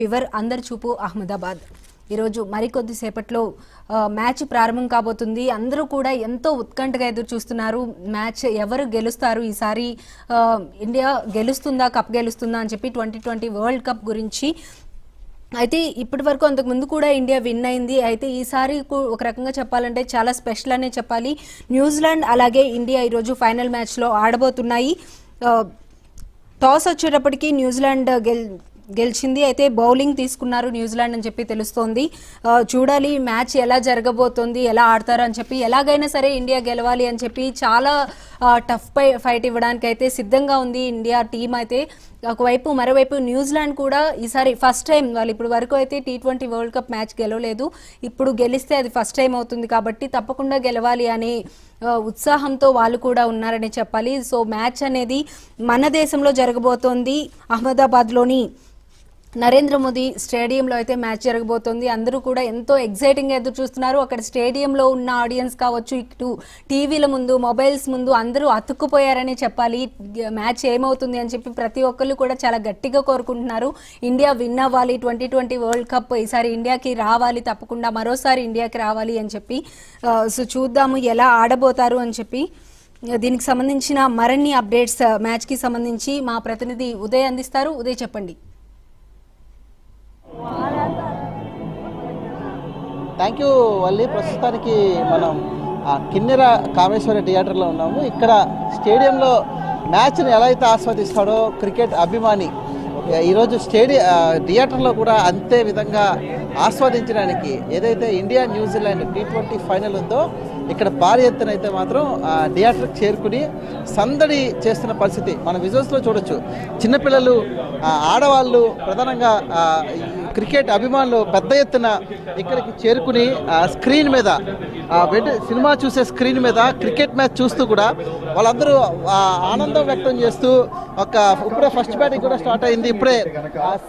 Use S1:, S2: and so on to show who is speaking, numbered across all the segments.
S1: Fever అందరి చూపు అహ్మదాబాద్ ఈరోజు మరికొద్ది సేపట్లో మ్యాచ్ ప్రారంభం కాబోతుంది. అందరూ కూడా ఎంతో ఉత్కంఠగా ఎదురు చూస్తున్నారు. మ్యాచ్ ఎవరు గెలుస్తారు, ఈసారి ఇండియా గెలుస్తుందా, కప్ గెలుస్తుందా అని చెప్పి 2020 వరల్డ్ కప్ గురించి. అయితే ఇప్పటి వరకు అంతకుముందు కూడా ఇండియా విన్ అయింది. అయితే ఈసారి ఒక రకంగా చెప్పాలంటే చాలా స్పెషల్ అనే చెప్పాలి. న్యూజిలాండ్ అలాగే ఇండియా ఈరోజు ఫైనల్ మ్యాచ్లో ఆడబోతున్నాయి. టాస్ వచ్చేటప్పటికి న్యూజిలాండ్ గెలిచింది. అయితే బౌలింగ్ తీసుకున్నారు న్యూజిలాండ్ అని చెప్పి తెలుస్తోంది. చూడాలి మ్యాచ్ ఎలా జరగబోతోంది, ఎలా ఆడతారు అని చెప్పి. ఎలాగైనా సరే ఇండియా గెలవాలి అని చెప్పి చాలా టఫ్ ఫైట్ ఇవ్వడానికి అయితే సిద్ధంగా ఉంది ఇండియా టీం. అయితే ఒకవైపు మరోవైపు న్యూజిలాండ్ కూడా ఈసారి ఫస్ట్ టైం, వాళ్ళు ఇప్పుడు వరకు అయితే T20 వరల్డ్ కప్ మ్యాచ్ గెలవలేదు. ఇప్పుడు గెలిస్తే అది ఫస్ట్ టైం అవుతుంది కాబట్టి తప్పకుండా గెలవాలి అనే ఉత్సాహంతో వాళ్ళు కూడా ఉన్నారని చెప్పాలి. సో మ్యాచ్ అనేది మన దేశంలో జరగబోతోంది. అహ్మదాబాద్లోని నరేంద్ర మోదీ స్టేడియంలో అయితే మ్యాచ్ జరగబోతోంది. అందరూ కూడా ఎంతో ఎగ్జైటింగ్గా ఎదురు చూస్తున్నారు. అక్కడ స్టేడియంలో ఉన్న ఆడియన్స్ కావచ్చు, ఇటు టీవీల ముందు, మొబైల్స్ ముందు అందరూ అతుక్కుపోయారని చెప్పాలి. మ్యాచ్ ఏమవుతుంది అని చెప్పి ప్రతి ఒక్కళ్ళు కూడా చాలా గట్టిగా కోరుకుంటున్నారు. ఇండియా విన్ అవ్వాలి, 2020 వరల్డ్ కప్ ఈసారి ఇండియాకి రావాలి, తప్పకుండా మరోసారి ఇండియాకి రావాలి అని చెప్పి. సో చూద్దాము ఎలా ఆడబోతారు అని చెప్పి. దీనికి సంబంధించిన మరిన్ని అప్డేట్స్ మ్యాచ్కి సంబంధించి మా ప్రతినిధి ఉదయ్ అందిస్తారు. ఉదయ్ చెప్పండి.
S2: Thank you Valli. ప్రస్తుతానికి మనం కిన్నెర కామేశ్వరి థియేటర్లో ఉన్నాము. ఇక్కడ స్టేడియంలో మ్యాచ్ని ఎలా అయితే ఆస్వాదిస్తాడో క్రికెట్ అభిమాని ఈరోజు థియేటర్లో కూడా అంతే విధంగా ఆస్వాదించడానికి ఏదైతే ఇండియా న్యూజిలాండ్ T20 ఫైనల్ ఉందో ఇక్కడ భారీ ఎత్తున అయితే మాత్రం థియేటర్కి చేరుకుని సందడి చేస్తున్న పరిస్థితి మనం విజువల్స్లో చూడొచ్చు. చిన్నపిల్లలు, ఆడవాళ్ళు, ప్రధానంగా క్రికెట్ అభిమానులు పెద్ద ఎత్తున ఇక్కడికి చేరుకుని స్క్రీన్ మీద సినిమా చూసే స్క్రీన్ మీద క్రికెట్ మ్యాచ్ చూస్తూ కూడా వాళ్ళందరూ ఆనందం వ్యక్తం చేస్తూ ఇప్పుడే ఫస్ట్ బ్యాటింగ్ కూడా స్టార్ట్ అయింది. ఇప్పుడే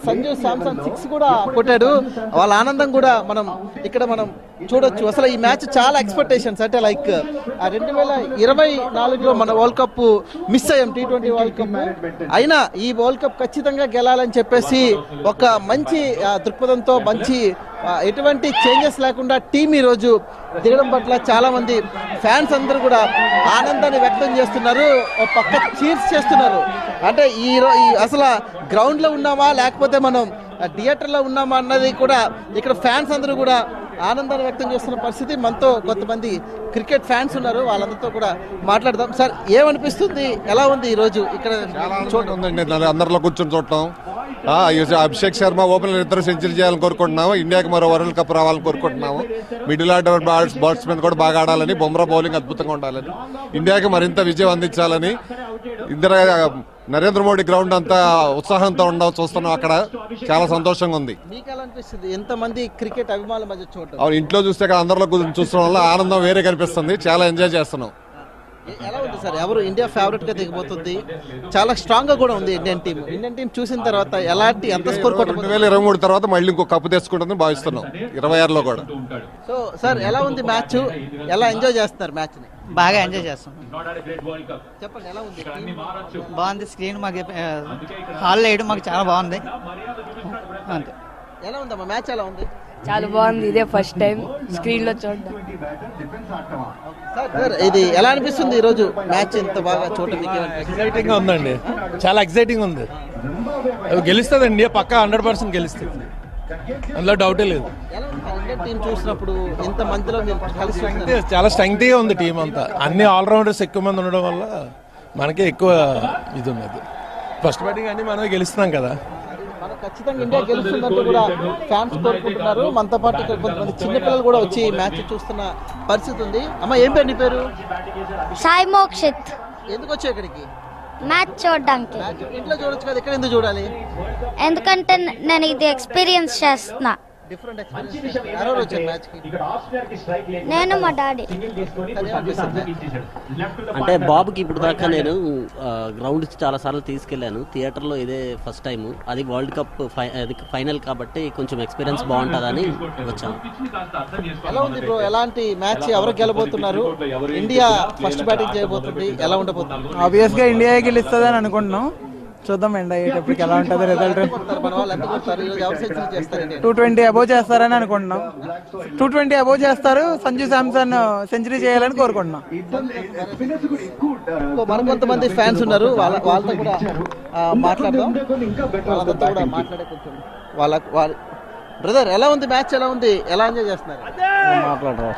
S2: సంజు శాంసన్ 6 కూడా కొట్టాడు. వాళ్ళ ఆనందం కూడా మనం చూడొచ్చు. అసలు ఈ మ్యాచ్ చాలా ఎక్స్పెక్టేషన్స్, అంటే లైక్ 2024లో మన వరల్డ్ కప్ మిస్ అయ్యాం, T20 వరల్డ్ కప్. అయినా ఈ వరల్డ్ కప్ ఖచ్చితంగా గెలాలని చెప్పేసి ఒక మంచి దృక్పథంతో, మంచి ఎటువంటి చేంజెస్ లేకుండా టీం ఈరోజు దిగడం పట్ల చాలా మంది ఫ్యాన్స్ అందరూ కూడా ఆనందాన్ని వ్యక్తం చేస్తున్నారు. ఒక పక్క చీర్స్ చేస్తున్నారు. అంటే అసలు గ్రౌండ్లో ఉన్నామా లేకపోతే మనం థియేటర్లో ఉన్నామా అన్నది కూడా ఇక్కడ ఫ్యాన్స్ అందరూ కూడా ఆనందాన్ని వ్యక్తం చేస్తున్న పరిస్థితి. మనతో కొంతమంది క్రికెట్ ఫ్యాన్స్ ఉన్నారు, వాళ్ళందరితో కూడా మాట్లాడదాం. సార్, ఏమనిపిస్తుంది, ఎలా ఉంది ఈరోజు ఇక్కడ
S3: ఉందండి? అందరిలో కూర్చొని చూడటం. అభిషేక్ శర్మ ఓపెనర్ ఇద్దరు సెంచరీ చేయాలని కోరుకుంటున్నాము. ఇండియాకి మరో వరల్డ్ కప్ రావాలని కోరుకుంటున్నాము. మిడిల్ ఆర్డర్ బాట్స్మెన్ కూడా బాగా ఆడాలని, బుమ్రా బౌలింగ్ అద్భుతంగా ఉండాలని, ఇండియాకి మరింత విజయం అందించాలని. నరేంద్ర మోడీ గ్రౌండ్ అంతా ఉత్సాహంతో చూస్తున్నాం. అక్కడ చాలా సంతోషంగా ఉంది.
S2: ఎంతమంది క్రికెట్ అభిమానుల మధ్య చూడటం,
S3: అవును, ఇంట్లో చూస్తే అందరిలో చూడడం వల్ల ఆనందం వేరే కనిపిస్తుంది. చాలా ఎంజాయ్ చేస్తున్నాం.
S2: ఎలా ఉంది సార్? ఎవరు ఇండియా ఫేవరెట్ గా దిగబోతుంది? చాలా స్ట్రాంగ్ గా కూడా ఉంది ఇండియన్ టీం చూసిన తర్వాత ఎంత స్కోర్
S3: 2023 తర్వాత మళ్ళీ ఇంకో కప్పు తెచ్చుకుంటుందని భావిస్తున్నాం, 26లో కూడా.
S2: సో సార్, ఎలా ఉంది మ్యాచ్? ఎలా ఎంజాయ్ చేస్తున్నారు మ్యాచ్ ని?
S4: బాగా ఎంజాయ్ చేస్తాం.
S2: చెప్పండి, ఎలా ఉంది?
S4: బాగుంది. స్క్రీన్ మాకు హాల్లో వేయడం మాకు చాలా బాగుంది. అంతే.
S2: ఎలా ఉందమ్మా మ్యాచ్? ఎలా ఉంది?
S5: చాలా బాగుంది. ఇదే ఫస్ట్ టైం స్క్రీన్ లో చూడడం.
S2: సార్, ఇది ఎలా అనిపిస్తుంది ఈరోజు మ్యాచ్ ఇంత బాగా చూడటం?
S6: ఎక్సైటింగ్ గా ఉందండి, చాలా ఎక్సైటింగ్ ఉంది. గెలుస్తుంది ఇండియా, పక్కా 100% గెలుస్తుంది, అందులో డౌటే లేదు.
S2: టీం చూసినప్పుడు ఇంత మందిలో
S6: చాలా స్ట్రెంగ్తీగా ఉంది టీం అంతా. అన్ని ఆల్రౌండర్స్ ఎక్కువ మంది ఉండడం వల్ల మనకే ఎక్కువ ఇది ఉన్నది. ఫస్ట్ బ్యాటింగ్ అన్ని మనమే గెలుస్తున్నాం కదా.
S2: ఖచ్చితంగా ఇండియా గెలుస్తుందంటూ కూడా ఫ్యాన్స్ కోరుకుంటున్నారు. మనతో పాటు ఇక్కడ కొంతమంది చిన్నపిల్లలు కూడా వచ్చి మ్యాచ్ చూస్తున్న పరిస్థితి ఉంది. అమ్మ, ఏం పేరు నీ పేరు?
S7: సాయి మోక్షిత్.
S2: ఎందుకు వచ్చావు ఇక్కడికి?
S7: మ్యాచ్ చూడడానికి.
S2: ఇంట్లో చూడొచ్చు కదా, ఇక్కడ ఎందుకు చూడాలి?
S7: ఎందుకంటే నేను ఇది ఎక్స్పీరియన్స్ చేస్తున్నా.
S2: Different experience. ఎవరు వచ్చారు మ్యాచ్ కి?
S7: నేను, మా డాడీ.
S8: అంటే బాబుకి ఇప్పుడు దాకా నేను గ్రౌండ్ చాలా సార్లు తీసుకెళ్లాను. థియేటర్లో ఇదే ఫస్ట్ టైం. అది వరల్డ్ కప్ ఫైనల్ కాబట్టి కొంచెం ఎక్స్పీరియన్స్ బాగుంటుందని వచ్చాము.
S2: ఎలా ఉంది బ్రో? ఎలాంటి మ్యాచ్? ఎవరు గెలబోతున్నారు? ఇండియా ఫస్ట్ బ్యాటింగ్ చేయబోతుంది, ఎలా ఉండబోతుంది?
S9: ఆబ్వియస్ గా ఇండియా గెలుస్తుందని అనుకుంటున్నాం. చూద్దాం ఎండ్ అయ్యేటప్పటికి ఎలా ఉంటుంది రిజల్ట్.
S2: మన వాళ్ళు ఎంత కొడతారు ఈరోజు? ఎవరు సెంచరీ చేస్తారు?
S9: 220 అబోవ్ చేస్తారని అనుకుంటున్నాం. 220 అబోవ్ చేస్తారు. సంజు శాంసన్ సెంచరీ చేయాలని కోరుకుంటున్నాం.
S2: మరికొంతమంది ఫ్యాన్స్ ఉన్నారు, వాళ్ళతో కూడా మాట్లాడదాం. వాళ్ళతో కూడా మాట్లాడే కొంచెం వాళ్ళ బ్రదర్ ఎలా ఉంది మ్యాచ్? ఎలా ఉంది? ఎలా ఎంజాయ్ చేస్తున్నారు?
S10: మాట్లాడరా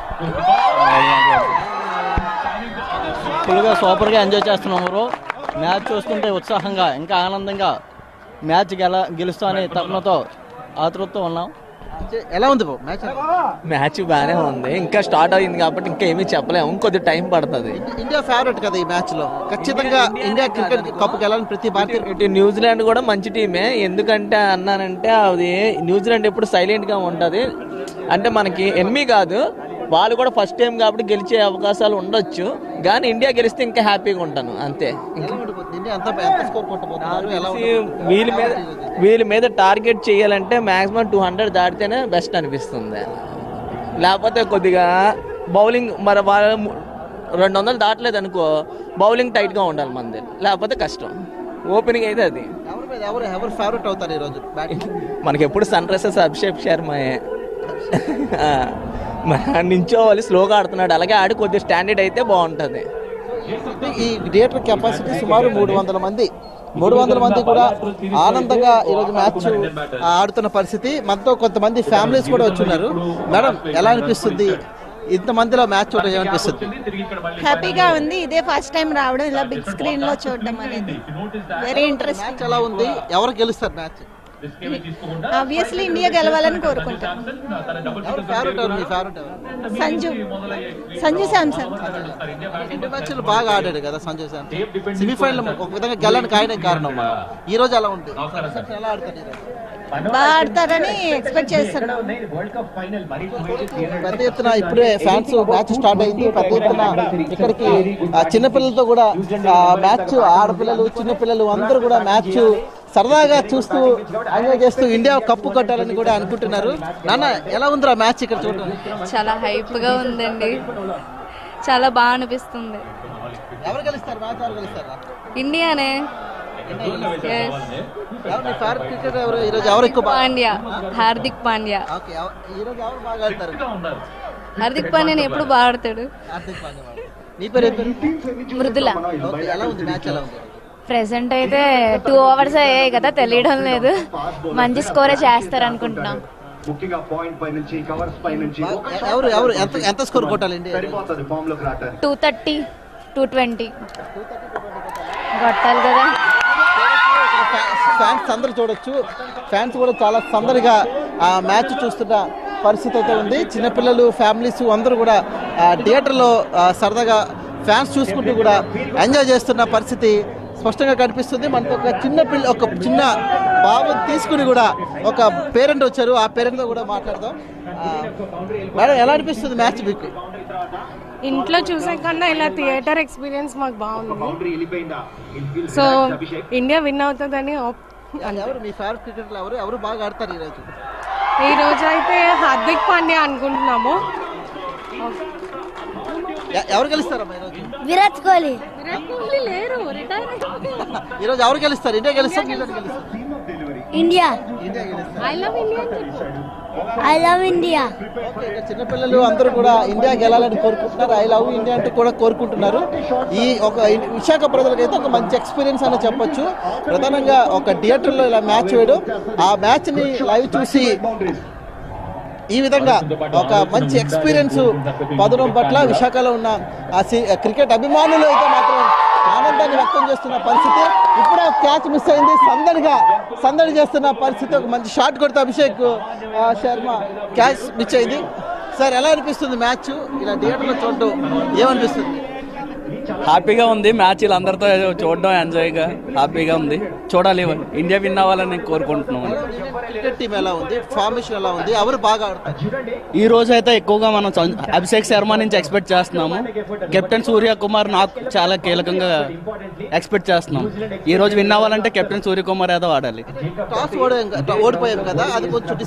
S10: ఫుల్గా సూపర్గా ఎంజాయ్ చేస్తున్నాము బ్రో. మ్యాచ్ చూస్తుంటే ఉత్సాహంగా ఇంకా ఆనందంగా మ్యాచ్ గెలుస్తామని తపనతో ఆతృతతో ఉన్నాం.
S2: ఎలా ఉంది మ్యాచ్?
S10: మ్యాచ్ బాగానే ఉంది, ఇంకా స్టార్ట్ అయింది కాబట్టి ఇంకా ఏమీ చెప్పలేము, ఇంకొద్ది టైం పడుతుంది.
S2: ఇండియా ఫేవరెట్ కదా ఈ మ్యాచ్ లో, ఖచ్చితంగా ఇండియా క్రికెట్ కప్ గెలాలని ప్రతి భారతీయ.
S10: న్యూజిలాండ్ కూడా మంచి టీమే. ఎందుకంటే అన్నానంటే అది న్యూజిలాండ్ ఎప్పుడు సైలెంట్గా ఉంటుంది, అంటే మనకి ఎనిమీ కాదు, వాళ్ళు కూడా ఫస్ట్ టైం కాబట్టి గెలిచే అవకాశాలు ఉండొచ్చు. కానీ ఇండియా గెలిస్తే ఇంకా హ్యాపీగా ఉంటాను అంతే. వీళ్ళ మీద టార్గెట్ చేయాలంటే మాక్సిమం 200 దాటితేనే బెస్ట్ అనిపిస్తుంది. లేకపోతే కొద్దిగా బౌలింగ్ మరి వాళ్ళ 200 దాటలేదు అనుకో, బౌలింగ్ టైట్గా ఉండాలి మనది, లేకపోతే కష్టం. ఓపెనింగ్ అయితే అది
S2: ఫేవరెట్ అవుతారు ఈరోజు
S10: మనకి ఎప్పుడు సన్ రైజర్స్ అభిషేక్ శర్మయే. నించోవాలి, స్లోగా ఆడుతున్నాడు, అలాగే ఆడి కొద్దిగా స్టాండర్డ్ అయితే బాగుంటుంది.
S2: ఈ థియేటర్ కెపాసిటీ సుమారు 300 మంది. 300 మంది కూడా ఆనందంగా ఈరోజు మ్యాచ్ ఆడుతున్న పరిస్థితి. మనతో కొంతమంది ఫ్యామిలీస్ కూడా వచ్చున్నారు. మేడం ఎలా అనిపిస్తుంది ఇంతమందిలో మ్యాచ్ చూడడం? ఏమనిపిస్తుంది?
S11: హ్యాపీగా ఉంది. ఇదే ఫస్ట్ టైం రావడం, ఇలా బిగ్ స్క్రీన్ లో చూడడం అనేది వెరీ ఇంట్రెస్టింగ్.
S2: మ్యాచ్ ఎలా ఉంది? ఎవరు గెలుస్తారు మ్యాచ్?
S11: ఆబ్వియస్లీ ఇండియా గెలవాలని కోరుకుంటాం. సంజు శాంసన్
S2: రెండు మ్యాచ్లు బాగా ఆడాడు కదా సంజు శాంసన్. సెమీఫైనల్ ఒక విధంగా గెలడానికి ఆయనే కారణం. ఈ రోజు ఎలా ఉంది? ఎలా ఆడతారు?
S11: బాగా ఆడతారని ఎక్స్పెక్ట్ చేస్తున్నాం.
S2: పెద్ద ఎత్తున ఇప్పుడే ఫ్యాన్స్ మ్యాచ్ స్టార్ట్ అయింది. పెద్ద ఎత్తున ఇక్కడికి చిన్నపిల్లలతో కూడా మ్యాచ్, ఆడపిల్లలు చిన్నపిల్లలు అందరూ కూడా మ్యాచ్ సరదాగా చూస్తూ ఎంజాయ్ చేస్తూ ఇండియా కప్పు కొట్టాలని కూడా అనుకుంటున్నారు. నాన్న ఎలా ఉందిరా మ్యాచ్ ఇక్కడ చూడడం?
S5: చాలా హైప్ గా ఉందండి, చాలా బాగా అనిపిస్తుంది.
S2: ఎవరు గెలుస్తారు మ్యాచ్? ఎవరు గెలుస్తారా?
S5: ఇండియానే.
S2: క్రికెట్ ఎవరు ఈరోజు? ఎవరు ఎక్కువ?
S5: పాండ్యా, హార్దిక్ పాండ్యా.
S2: ఈరోజు ఎవరు బాగా ఆడతారు?
S5: హార్దిక్ పాండ్యాని ఎప్పుడు బాగా ఆడతాడు.
S2: హార్దిక్ పాండ్యా. నీ పేరు ఏం పేరు?
S5: మృదుల.
S2: ఎలా ఉంది మ్యాచ్? ఎలా ఉంది?
S5: ప్రెసెంట్ అయితే 2 ఓవర్స్ అయ్యాయి కదా, తెలియడం లేదు. మంచి స్కోరే చేస్తారు అనుకుంటున్నాం.
S2: ఎవరు ఎవరు ఎంత స్కోర్ కొట్టాలి ఇండియా?
S5: 230, 220 కొట్టాలి కదా.
S2: ఫ్యాన్స్ అందరూ చూడొచ్చు. ఫ్యాన్స్ కూడా చాలా సందడిగా ఆ మ్యాచ్ చూస్తున్న పరిస్థితి అయితే ఉంది. చిన్నపిల్లలు, ఫ్యామిలీస్ అందరూ కూడా థియేటర్లో సరదాగా ఫ్యాన్స్ చూసుకుంటూ కూడా ఎంజాయ్ చేస్తున్న పరిస్థితి స్పష్టంగా కనిపిస్తుంది. మనకు ఒక చిన్న బాబుని తీసుకుని కూడా ఒక పేరెంట్ వచ్చారు. ఆ పేరెంట్తో కూడా మాట్లాడదాం. మేడం ఎలా అనిపిస్తుంది మ్యాచ్ మీకు?
S12: ఇంట్లో చూసే కన్నా ఇలా థియేటర్ ఎక్స్పీరియన్స్ మాకు బాగుంది. సో ఇండియా విన్ అవుతుందని.
S2: ఎవరు మీ ఫేవరెట్ క్రికెటర్లు? ఎవరు బాగా ఆడతారు ఈరోజు?
S12: ఈ రోజు అయితే హార్దిక్ పాండ్యా అనుకుంటున్నాము.
S2: ఎవరు గెలుస్తారమ్మా ఈరోజు?
S7: విరాట్ కోహ్లీ.
S12: లేరు,
S2: ఈరోజు ఎవరు గెలుస్తారు? ఇండియా గెలుస్తారు?
S7: India.
S12: I love India.
S7: I love India.
S2: చిన్నపిల్లలు అందరూ కూడా ఇండియా గెలాలని కోరుకుంటున్నారు. ఐ లవ్ ఇండియా అంటూ కూడా కోరుకుంటున్నారు. ఈ ఒక విశాఖ ప్రజలకైతే ఒక మంచి ఎక్స్పీరియన్స్ అని చెప్పొచ్చు. ప్రధానంగా ఒక థియేటర్లో ఇలా మ్యాచ్ వేయడం, ఆ మ్యాచ్ని లైవ్ చూసి ఈ విధంగా ఒక మంచి ఎక్స్పీరియన్స్ పదనం పట్ల విశాఖలో ఉన్న క్రికెట్ అభిమానులు అయితే మాత్రం ఆనందాన్ని వ్యక్తం చేస్తున్న పరిస్థితి. ఇప్పుడే క్యాచ్ మిస్ అయింది, సందడి చేస్తున్న పరిస్థితి. ఒక మంచి షాట్ కొడితే అభిషేక్ శర్మ క్యాచ్ మిస్ అయింది. సార్ ఎలా అనిపిస్తుంది మ్యాచ్ ఇలా థియేటర్లో చూడడం? ఏమనిపిస్తుంది?
S10: హ్యాపీగా ఉంది. మ్యాచ్ అందరితో చూడడం ఎంజాయ్గా హ్యాపీగా ఉంది. చూడాలి, ఇండియా విన్ అవ్వాలని కోరుకుంటున్నాం.
S2: క్రికెట్ టీం ఎలా ఉంది? ఫార్మేషన్ ఎలా ఉంది? ఎవరు బాగా ఆడతారు?
S10: ఈ రోజు అయితే ఎక్కువగా మనం అభిషేక్ శర్మ నుంచి ఎక్స్పెక్ట్ చేస్తున్నాము. కెప్టెన్ సూర్యకుమార్ నాకు చాలా కీలకంగా ఎక్స్పెక్ట్ చేస్తున్నాం. ఈ రోజు విన్ అవ్వాలంటే కెప్టెన్ సూర్యకుమార్ యాదవ్ ఆడాలి.
S2: టాస్ ఓడిపోయాం కదా, అది కొంచెం